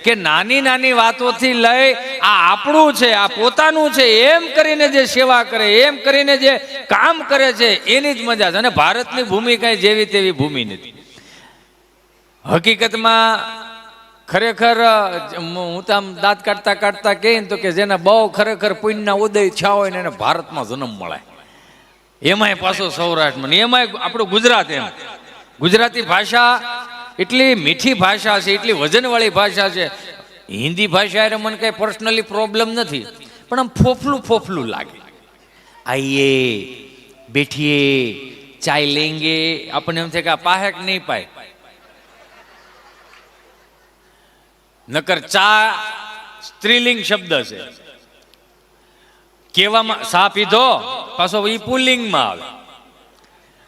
કે નાની નાની વાતોથી લઈ આ આપણું છે, આ પોતાનું છે એમ કરીને જે સેવા કરે, એમ કરીને જે કામ કરે છે એની જ મજા છે. અને ભારતની ભૂમિ કઈ જેવી તેવી ભૂમિ નથી. હકીકતમાં ખરેખર હું તો આમ દાંત કાઢતા કાઢતા કહીને તો કે જેને બહુ ખરેખર પુણ્યના ઉદય થયા હોય ને એને ભારતમાં જન્મ મળે, એમાંય પાછો સૌરાષ્ટ્રમાં, એમાંય આપણું ગુજરાત. એમ ગુજરાતી ભાષા એટલી મીઠી ભાષા છે, એટલી વજનવાળી ભાષા છે. હિન્દી ભાષા એટલે મને કઈ પર્સનલી પ્રોબ્લેમ નથી, પણ આમ ફોફલું ફોફલું લાગે. આઈએ બેઠીએ ચાય લેંગે, આપણને એમ થાય કે આ પાહેક નહીં પાય. નકર ચા સ્ત્રીલિંગ શબ્દ છે, કહેવામાં સા પીધો પાછો ઈ પુલ્લિંગમાં આવે.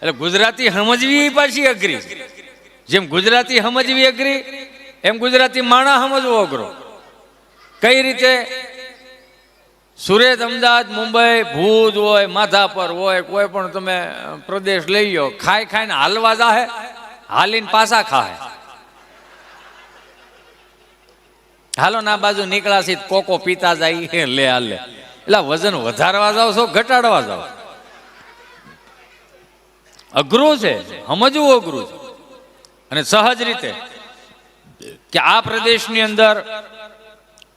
એટલે ગુજરાતી સમજવી પાછી અઘરી. જેમ ગુજરાતી સમજવી અઘરી એમ ગુજરાતી માણા સમજવો અઘરો. કઈ રીતે? સુરત, અમદાવાદ, મુંબઈ, ભુજ હોય, માધાપર હોય, કોઈ પણ તમે પ્રદેશ લઈ લો, ખાઈ ખાઈને હાલવા જાહે, હાલીને પાછા ખાહે. હાલો ના બાજુ નીકળાશી કોકો પીતા જાય લે હાલે. એટલે વજન વધારવા જાવ છો ઘટાડવા જાવ, અઘરું છે, સમજવું અઘરું છે. અને સહજ રીતે કે આ પ્રદેશની અંદર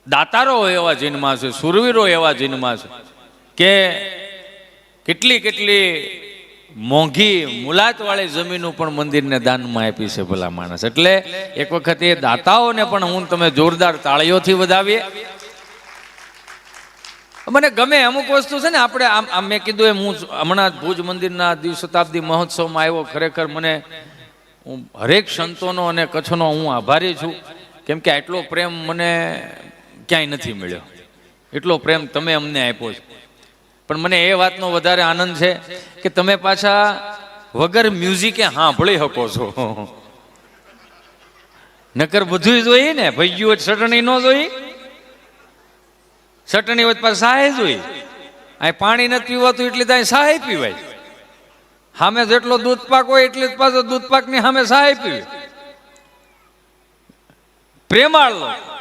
દાતારો એવા જન્મા છે, સુરવીરો એવા જન્મા છે કે કેટલી કેટલી મોંઘી મુલાત વાળી જમીનો પણ મંદિરને દાનમાં આપી છે ભલા માણસ. એટલે એક વખત એ દાતાઓને પણ હું તમે જોરદાર તાળીઓથી વધાવીએ. મને ગમે અમુક વસ્તુ છે ને, આપણે આમ મેં કીધું એમ હું હમણાં ભુજ મંદિરના દ્વિશતાબ્દી મહોત્સવમાં આવ્યો. ખરેખર મને હું હરેક સંતોનો અને કચ્છનો હું આભારી છું, કેમ કે આટલો પ્રેમ મને ક્યાંય નથી મળ્યો. એટલો પ્રેમ તમે અમને આપ્યો છે. પણ મને એ વાતનો વધારે આનંદ છે કે તમે પાછા વગર મ્યુઝિકે સાંભળી શકો છો. નકર બધું જોઈએ ને, ભૈયું હોય ચટણી ન જોઈ, ચટણી હોય પાછા સાહે જોઈ. અહીં પાણી નથી પીવાતું એટલે ત્યાં સાહે પીવાય. સામે જેટલો દૂધ પાક હોય એટલે જ પાછો દૂધ પાક ની સામે સાહે પીવે. પ્રેમાળ લોકો.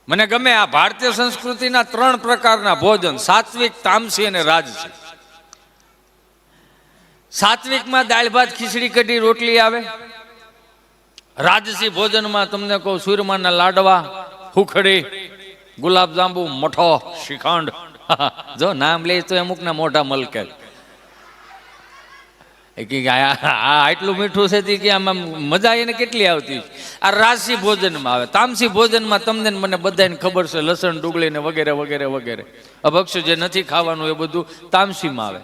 મને ગમે આ ભારતીય સંસ્કૃતિના 3 પ્રકારના ભોજન, સાત્વિક, તામસી અને રાજસી. સાત્વિકમાં દાળ ભાત ખીચડી કઢી રોટલી આવે. રાજસી ભોજનમાં તમને કહું સુરમાના લાડવા, હુખડી, ગુલાબ જાંબુ, મઠો, શ્રીખંડ. જો નામ લે તો અમુક ના મોઢા મલકે. આટલું મીઠું છે કે આમાં મજા એને કેટલી આવતી. આ રાજસી ભોજનમાં આવે. તામસી ભોજનમાં તમને મને બધાને ખબર છે, લસણ ડુંગળી ને વગેરે વગેરે વગેરે અભક્ષ્ય જે નથી ખાવાનું એ બધું તામસીમાં આવે.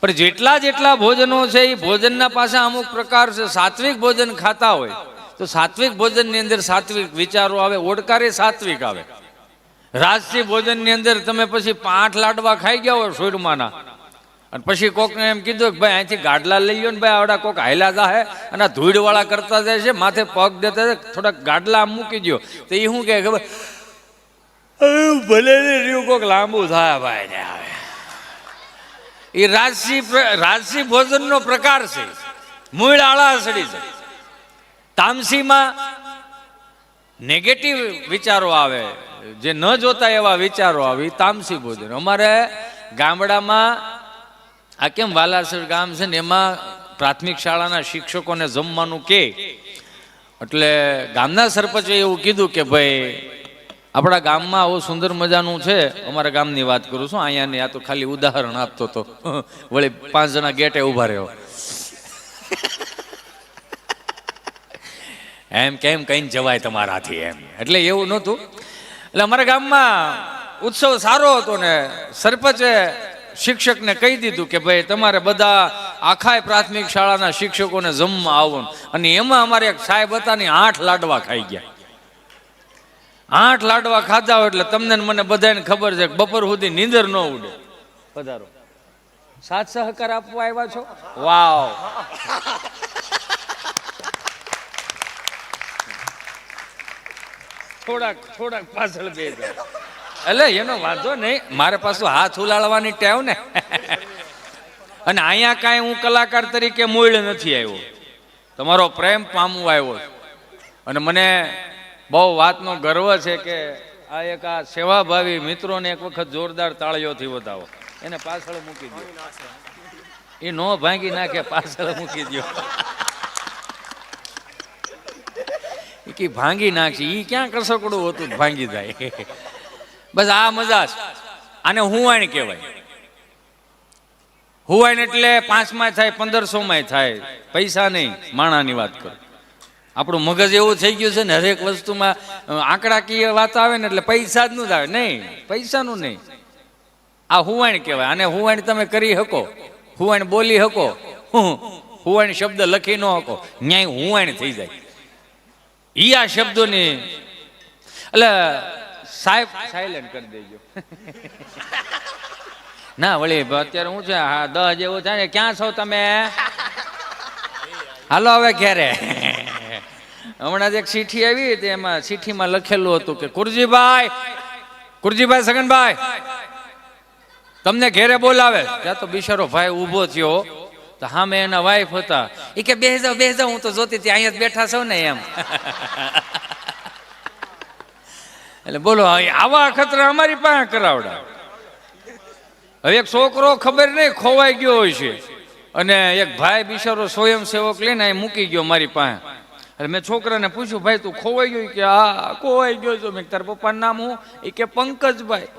પણ જેટલા જેટલા ભોજનો છે એ ભોજનના પાછા અમુક પ્રકાર છે. સાત્વિક ભોજન ખાતા હોય તો સાત્વિક ભોજનની અંદર સાત્વિક વિચારો આવે, ઓડકારે સાત્વિક આવે. રાજસી ભોજનની અંદર તમે પછી 5 લાડવા ખાઈ ગયા હોય સુરમાના, અને પછી કોકને એમ કીધું કે ભાઈ અહીંથી ગાડલા લઈ લો ને ભાઈ, આવડા કોક હાયલા જાહે અને ધૂળવાળા કરતા જાય છે, માથે પગ દેતા જાય, થોડાક ગાડલા આમ મૂકી દો. તો એ શું કહે ખબર? ભલે રહ્યું કોક લાંબુ થાય ભાઈ ને આવે. એ રાજસી ભોજનનો પ્રકાર છે. મૂળ આળાસડી છે. તામસીમાં નેગેટિવ વિચારો આવે, જે ન જોતા એવા વિચારો આવે. તામસી ભોજન. અમારે ગામડામાં આ કેમ વાલાસર ગામ છે ને, એમાં પ્રાથમિક શાળાના શિક્ષકોને જમવાનું કે, એટલે ગામના સરપંચે એવું કીધું કે ભાઈ આપણા ગામમાં આવું સુંદર મજાનું છે. અમારા ગામની વાત કરું છું, અહીંયા ને આ તો ખાલી ઉદાહરણ આપતો હતો. વળી 5 જણા ગેટે ઉભા રહ્યો એમ કેમ કઈ જવાય તમારાથી એમ. એટલે એવું નહોતું. એટલે અમારા ગામમાં ઉત્સવ સારો હતો ને સરપંચે શિક્ષકને કહી દીધું કે ભાઈ તમારે બધા આખા પ્રાથમિક શાળાના શિક્ષકોને જમવા આવવાનું. અને એમાં અમારે એક સાહેબ હતા ને 8 લાડવા ખાઈ ગયા. 8 લાડવા ખાધા હોય એટલે તમને મને બધાને ખબર છે કે બપોર સુધી નીંદર ન ઉડે. પધારો. સાથ સહકાર આપવા આવ્યા છો? વાવ. થોડાક પાછળ બે જાય. એટલે એનો વાંધો નહીં, મારે પાછું હાથ ઉલાળવાની ટેવ ને. અને અહીંયા કાંઈ હું કલાકાર તરીકે મૂળ નથી આવ્યો, તમારો પ્રેમ પામવા આવ્યો. અને મને બહુ વાતનો ગર્વ છે કે આ એક આ સેવાભાવી મિત્રોને એક વખત જોરદાર તાળીઓથી વધાવો. એને પાછળ મૂકી દો. એ નો ભાંગી નાખે, પાછળ મૂકી દો. એ ભાંગી નાખશે. એ ક્યાં કરસકડું હતું ભાંગી જાય. બસ આ મજા છે. આને હુવાણ કહેવાય. હુવાણ એટલે 5માં થાય, 1500માં થાય, પૈસા નહીં, માણાની વાત કરું. આપણું મગજ એવું થઈ ગયું છે ને, હરેક વસ્તુમાં આંકડાકીય વાત આવે ને એટલે પૈસા જ ન આવે. નહીં, પૈસાનું નહીં. આ હુવાણ કહેવાય. આને હુવાણ તમે કરી શકો, હુવાણ બોલી શકો, હુવાણ શબ્દ લખી ન શકો, ન્યાય હુવાણ થઈ જાય. ઈ આ શબ્દોની એટલે સાહેબ સાયલેન્ટ કરી દેજો. ના વળી અત્યારે હું છે, હા 10 જેવું થાય ને, ક્યાં છો તમે? હાલો હવે ક્યારે? હમણાં જ એક ચીઠી આવી હતી, એમાં ચીઠીમાં લખેલું હતું કે કુરજીભાઈ સગનભાઈ તમને ઘેરે બોલાવે. ત્યાં તો બિચારો ભાઈ ઊભો થયો, તો સામે એના વાઈફ હતા. એ કે બેસી જાઓ, હું તો જોતી હતી અહીંયા જ બેઠા છો ને એમ. એટલે બોલો આવા ખતરા અમારી પાસે કરાવડા. હવે એક છોકરો ખબર નહીં ખોવાઈ ગયો હોય છે, અને એક ભાઈ બિચારો સ્વયંસેવક લઈને અહીં મૂકી ગયો મારી પાસે. એટલે મેં છોકરાને પૂછ્યું, ભાઈ તું ખોવાઈ ગયો? કે હા ખોવાઈ ગયો છો. મેં તારા પપ્પાનું નામ હું? એ કે પંકજભાઈ.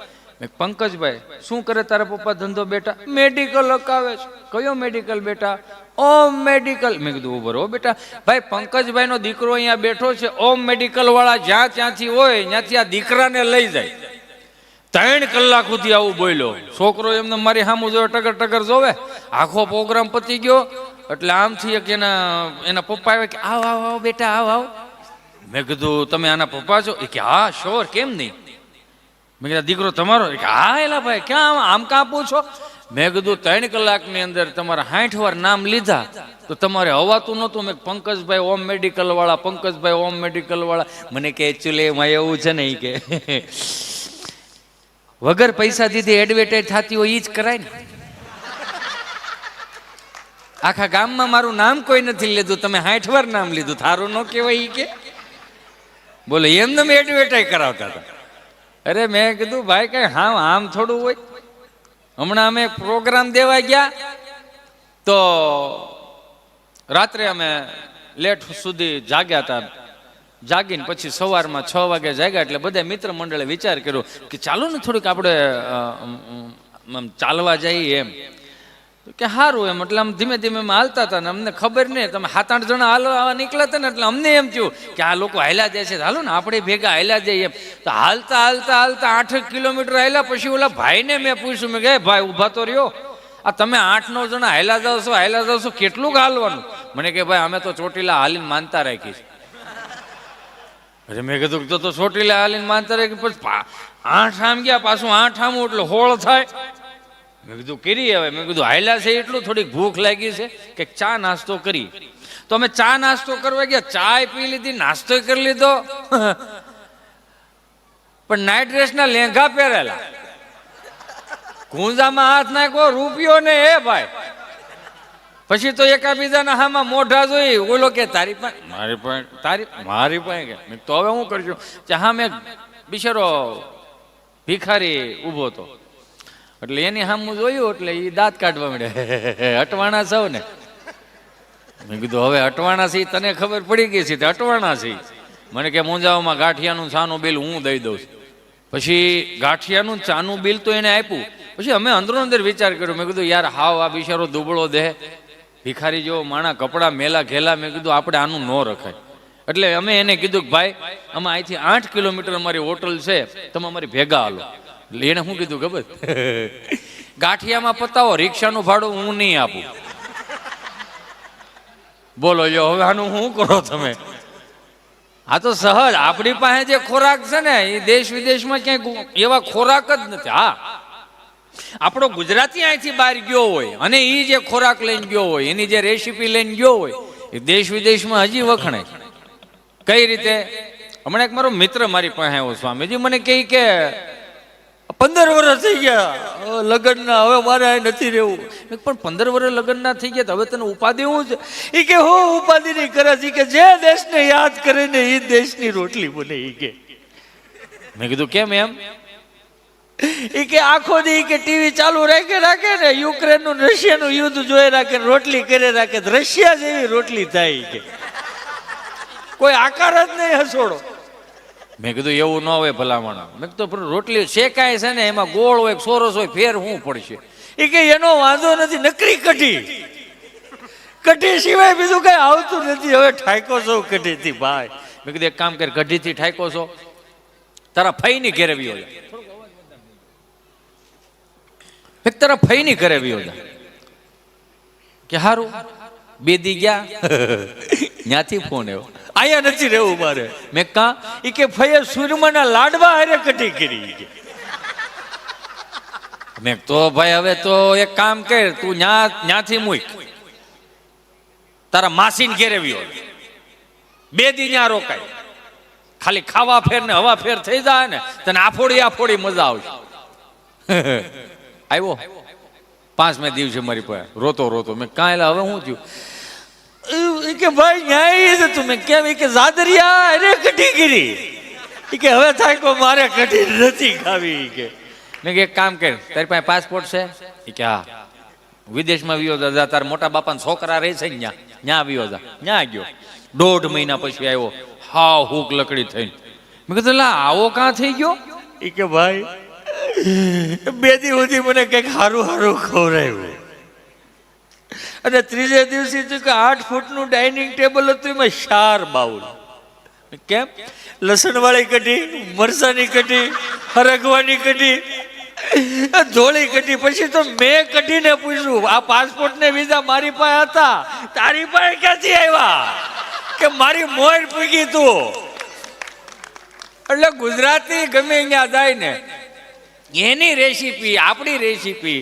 મેં પંકજભાઈ શું કરે તારા પપ્પા ધંધો? બેટા મેડિકલ અકાવે છે. કયો મેડિકલ બેટા? ઓમ મેડિકલ. મેં કીધું બરો બેટા, ભાઈ પંકજભાઈ નો દીકરો અહીંયા બેઠો છે, ઓમ મેડિકલ વાળા જ્યાં ત્યાંથી હોય ત્યાંથી આ દીકરાને લઈ જાય. 3 કલાક સુધી આવું બોલ્યો. છોકરો એમને મારી સામું જોવે, ટગર ટગર જોવે. આખો પ્રોગ્રામ પતી ગયો એટલે આમથી એક એના પપ્પા આવે કે આવ આવ આવ બેટા આવ આવ. મેં કીધું તમે આના પપ્પા છો? એ કે હા શ્યોર, કેમ નહીં. મેં કીધું દીકરો તમારો? કે હા. એલા ભાઈ ક્યાં આમ કાં પૂછો? મેં કીધું 3 કલાકની અંદર તમારા 60 વાર નામ લીધા તો તમારે હવાતું નહોતું. મેં પંકજભાઈ ઓમ મેડિકલ વાળા, પંકજભાઈ ઓમ મેડિકલ વાળા. મને કે એકચ્યુઅલી એમાં એવું છે ને, એ કે વગર પૈસા દીધી એડવર્ટાઈઝ થતી હોય એ જ કરાય ને. આખા ગામમાં મારું નામ કોઈ નથી લીધું, તમે 60 વાર નામ લીધું, થારું ન કહેવાય. એ કે બોલો એમને મેં એડવર્ટાઈઝ કરાવતા હતા. અરે મેં કીધું ભાઈ કઈ હા આમ થોડું હોય. હમણાં અમે પ્રોગ્રામ દેવા ગયા તો રાત્રે અમે લેટ સુધી જાગ્યા હતા. જાગીને પછી સવારમાં 6 વાગે જાગ્યા. એટલે બધા મિત્ર મંડળે વિચાર કર્યો કે ચાલો ને થોડીક આપણે ચાલવા જઈએ એમ. કે સારું એમ. એટલે આમ ધીમે ધીમે હાલતા હતા ને અમને ખબર નહીં, તમે 7-8 જણા હાલવા નીકળ્યા હતા ને, એટલે અમને એમ થયું કે આ લોકો હાલ્યા જાય છે, હાલો ને આપણે ભેગા હાલ્યા જઈએ એમ. તો હાલતા હાલતા હાલતા 8 કિલોમીટર હાલ્યા. પછી ઓલા ભાઈને મેં પૂછ્યું, મેં કે ભાઈ ઊભા તો રહ્યો, આ તમે 8-9 જણા હાલ્યા જાવ છો, કેટલું હાલવાનું? મને કે ભાઈ અમે તો ચોટીલા હાલીને માનતા રાખી છે. અરે મેં કીધું તો ચોટીલા હાલીને માનતા રાખી, પછી 8 આમ ગયા, પાછું 8 આમ એટલે 16 થાય. મેં કીધું કરી હવે. મેં કીધું હાલ્યા છે એટલું, થોડીક ભૂખ લાગી છે કે ચા નાસ્તો કરી. તો અમે ચા નાસ્તો કરવા ગયા, ચા પી લીધી, નાસ્તો કરી લીધો, પણ નાઇટ ડ્રેસના લેંઘા પહેરેલા, ગુંજામાં હાથ નાખ્યો, રૂપિયો ને એ ભાઈ. પછી તો એકાબીજાના હામાં મોઢા જોઈ. ઓલો કે તારી પાસે, મારી પાસે કે. તો હવે હું કરશું? હા મેં બિચારો ભિખારી ઊભો હતો એટલે એની સામું જોયું એટલે એ દાંત કાઢવા મળે, અટવાણા સૌ ને. મેં કીધું હવે અટવાણા છે તને ખબર પડી ગઈ છે, અટવાણા છે. મને કે મુંજાઓમાં ગાંઠિયાનું ચાનું બિલ હું દઈ દઉં છું. પછી ગાંઠિયાનું ચાનું બિલ તો એને આપ્યું. પછી અમે અંદરો અંદર વિચાર કર્યો. મેં કીધું યાર હાવ આ બિચારો દુબળો દેહ, ભિખારી જેવો માણા, કપડા મેલા ઘેલા. મેં કીધું આપણે આનું ન રખાય. એટલે અમે એને કીધું કે ભાઈ અમે અહીંથી 8 કિલોમીટર અમારી હોટલ છે, તમે અમારી ભેગા હાલો. એટલે એને શું કીધું ખબર? ગાંઠિયામાં પતાવો, રિક્ષાનું ભાડું હું નહીં આપું. બોલો જો હવે આનું શું કરો તમે? આ તો સહજ આપણી પાસે જે ખોરાક છે ને એ દેશ વિદેશમાં ક્યાંય એવા ખોરાક જ નથી. હા આપણો ગુજરાતી અહીંથી બહાર ગયો હોય અને એ જે ખોરાક લઈને ગયો હોય, એની જે રેસીપી લઈને ગયો હોય, એ દેશ વિદેશમાં હજી વખણાય. કઈ રીતે? હમણાં એક મારો મિત્ર મારી પાસે આવ્યો, સ્વામીજી મને કહે કે 15 વર્ષ થઈ ગયા લગ્નના, હવે મારે આ નથી રહેવું. મેં પણ 15 વર્ષ લગ્નના થઈ ગયા તો હવે તને ઉપાધિ શું છે? એ કે હો ઉપાધિ નહીં કરે છે કે જે દેશને યાદ કરે ને એ દેશની રોટલી બને. એ કે મેં કીધું કેમ એમ? એ કે આખો દી કે ટીવી ચાલુ રાખે ને યુક્રેનનું રશિયાનું યુદ્ધ જોઈ રાખે, રોટલી કરે રાખે, રશિયા જેવી રોટલી થાય. કે કોઈ આકાર જ નહીં હસોડો. મેં કીધું એવું ન હોય ભલામણ. મેં કીધું રોટલી શેકાય છે ને એમાં ગોળ હોય સોરસ હોય ફેર શું પડશે? એ કે એનો વાંધો નથી, નકરી કઢી સિવાય બીજું કઈ આવતું નથી. હવે ઠાકો છો કઢીથી ભાઈ. મેં કીધું એક કામ કર, કઢીથી ઠાકો છો તારા ફઈની ઘેરે વિયો જા. એક તારા ફઈની ઘરે વિયો જા. કે હારું. 2 દી ગયા ત્યાંથી ફોન આવ્યો, આયા નથી રહેવું મારે. મેં કા? એ કે ફઈએ સુરમાના લાડવા હારે કઢી કરી. મેં તો ભાઈ હવે તો એક કામ કર, તું ન્યાથી મૂક તારા માસીને ઘેરે વિયો. 2 દી ત્યાં રોકાય, ખાલી ખાવા ફેર ને હવા ફેર થઈ જાય ને તને આફોડી મજા આવશે. આવ્યો 5મે દિવસે મારી પાસે રોતો. મેં કાંઈ હવે શું થયું? કે ભાઈ ન્યાય છે તું. મેં કેમ? કે જાદરિયા અરે કઢી કરી. કે હવે થાય કો મારે કઢી નથી ખાવી. કે મેં કે એક કામ કર, તારી પાસે પાસપોર્ટ છે? કે હા. વિદેશમાં વિયો જા, તારા મોટા બાપાના છોકરા રહે છે ને ત્યાં વિયો જા. ત્યાં ગયો. 1.5 મહિના પછી આવ્યો, હા હુક લકડી થઈને. મેં કીધું લા આવો કાં થઈ ગયો? એ કે ભાઈ 2 દી સુધી મને કંઈક હારું ખવડાવ્યું, અને 3જે દિવસે કે 8 ફૂટનું ડાઇનિંગ ટેબલ હતું, એમાં 4 બાઉલ. કેમ? લસણ વાળી કઢી, મરસાની કઢી, હરગવાની કઢી, ધોળી કઢી. પછી તો મેં કઢીને પૂછ્યું, આ પાસપોર્ટ ને વિઝા મારી પાસે હતા, તારી પાસે ક્યાંથી આવ્યા? કે મારી મોર પૂગી તું. એટલે ગુજરાતી ગમે ત્યાં જાય ને એની રેસીપી, આપણી રેસીપી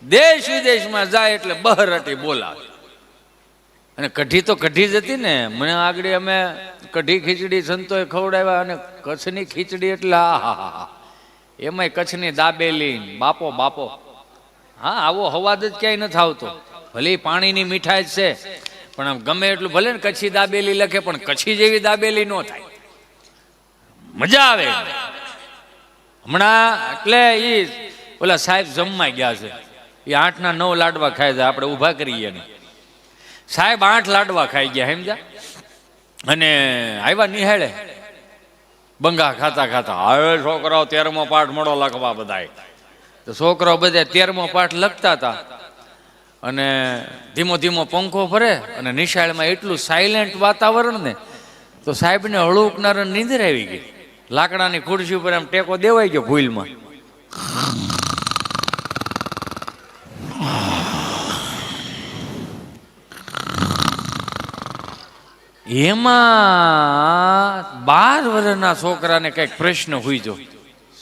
દેશ વિદેશમાં જાય એટલે બહરટી બોલાવે. અને કઢી તો કઢી જ હતી ને. મને આગળ અમે કઢી ખીચડી સંતોએ ખવડાવ્યા, અને કચ્છની ખીચડી એટલે આહા, એમાંય કચ્છની દાબેલી બાપો. હા આવો હવાદ જ ક્યાંય નથી આવતો. ભલે પાણીની મીઠાઈ જ છે, પણ આમ ગમે એટલું ભલે ને કચ્છી દાબેલી લખે, પણ કચ્છી જેવી દાબેલી ન થાય. મજા આવે. હમણાં એટલે એ ઓલા સાહેબ જમવા ગયા છે, એ 8ના 9 લાડવા ખાય છે, આપણે ઊભા કરીએ ને. સાહેબ 8 લાડવા ખાઈ ગયા સમજા, અને આવ્યા નિહાળે બંગા ખાતા હવે છોકરાઓ 13મો પાઠ મોડો લખવા બધાય. તો છોકરાઓ બધા 13મો પાઠ લખતા હતા, અને ધીમો પંખો ભરે, અને નિશાળમાં એટલું સાયલેન્ટ વાતાવરણ ને, તો સાહેબને હળુકનાર નીંદર આવી ગઈ. લાકડાની ખુરશી ઉપર એમ ટેકો દેવાઈ ગયો ભૂલમાં. એમાં 12 વર્ષના છોકરાને કઈક પ્રશ્ન હોય જો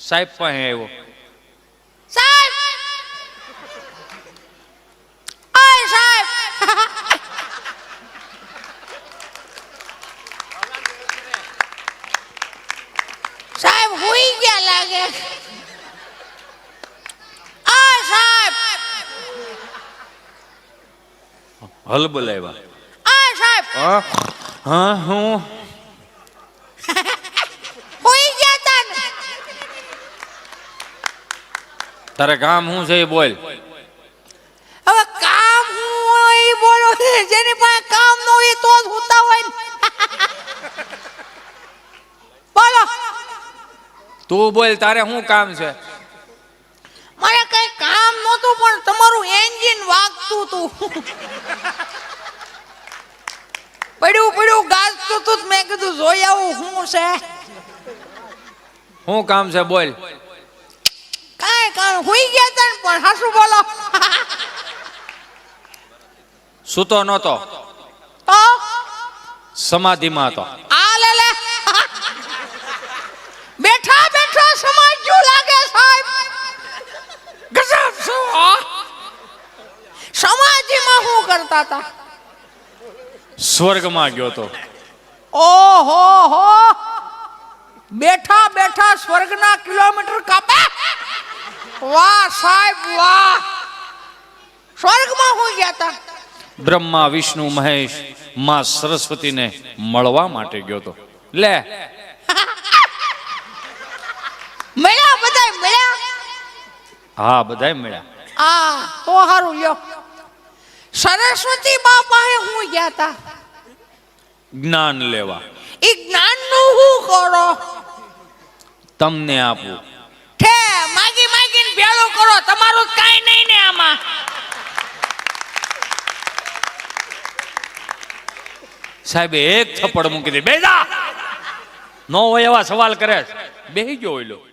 સાહેબ પાસે આવ્યો. સાહેબ હુઈ ગયા લાગે. આ સાહેબ હલ બોલાવ્યા. આ સાહેબ હા હું હુઈ ગયા તા ને. તારે કામ શું છે એ બોલ. હવે કામ હું હોય ઈ બોલો. જેની પાસે કામ ન હોય તો જ હુતા હોય ને. બોલો. તું બોલ, તારે શું કામ છે? મારે કઈ કામ નહોતું, પણ તમારું એન્જિન વાગતું હતું. પડ્યું ગાજતું હતું. મેં કીધું જોઈ આવું શું છે. શું કામ છે બોલ. કાંઈ કામ હુઈ ગયા તા ને, પણ હાસુ બોલો. સૂતો નહોતો, તો સમાધિમાં હતો. આ લે બેઠા સમજ્યું લાગે સાહેબ. ગજબ છો. સમાધિમાં શું કરતા હતા? સ્વર્ગમાં ગયો તો. ઓહો હો, બેઠા સ્વર્ગના કિલોમીટર કાપે. વાહ સાહેબ વાહ. સ્વર્ગમાં હું ગયા તા. બ્રહ્મા વિષ્ણુ મહેશ માં સરસ્વતીને મળવા માટે ગયો તો. લે મળ્યા બધાય મળ્યા. હા બધાય મળ્યા. આ તો હારું લ્યો. સરસ્વતી બા પાસે હું ગયા તા. જ્ઞાન લેવા. ઈ જ્ઞાન નું હું કરો. તમને આપું. ઠે માગી માગીને ભેળું કરો, તમારું કાઈ નહીં ને આમાં. સાહેબે એક થપ્પડ મૂકી દે. બેજા નો હોય એવા સવાલ કરે. બેહી ગયો ઓયલો.